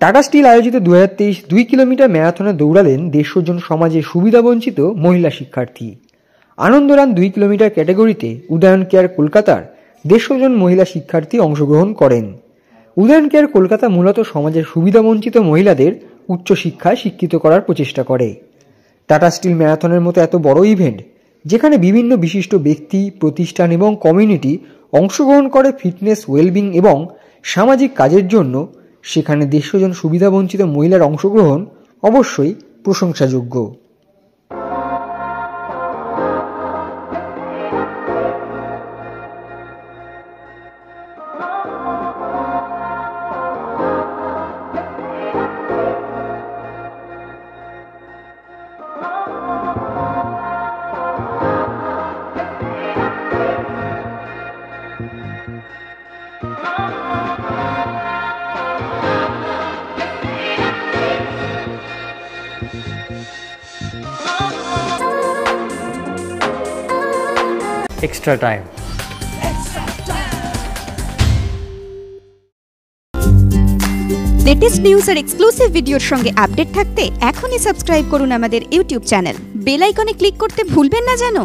Tata still আয়োজিত 2023 2 kilometre ম্যারাথনে দৌড়ালেন 150 জন সমাজের সুবিধাবঞ্চিত মহিলা শিক্ষার্থী। আনন্দরান 2 কিলোমিটার ক্যাটাগরিতে উদয়ন কেয়ার কলকাতার 150 জন মহিলা শিক্ষার্থী অংশগ্রহণ করেন। উদয়ন কেয়ার কলকাতা মূলত সমাজের সুবিধাবঞ্চিত মহিলাদের উচ্চশিক্ষায় শিক্ষিত করার প্রচেষ্টা করে। টাটা স্টিল ম্যারাথনের মতো এত বড় ইভেন্ট, যেখানে বিভিন্ন বিশিষ্ট ব্যক্তি, প্রতিষ্ঠান এবং কমিউনিটি অংশগ্রহণ করে ফিটনেস, ওয়েলবিং এবং সামাজিক কাজের জন্য, সেখানে 150 জন সুবিধাবঞ্চিত মহিলার অংশগ্রহণ অবশ্যই প্রশংসাযোগ্য। Extra time. লেটেস্ট নিউজ আর এক্সক্লুসিভ ভিডিওর সঙ্গে আপডেট থাকতে এখনই সাবস্ক্রাইব করুন আমাদের ইউটিউব চ্যানেল। বেল আইকনে ক্লিক করতে ভুলবেন না যেন।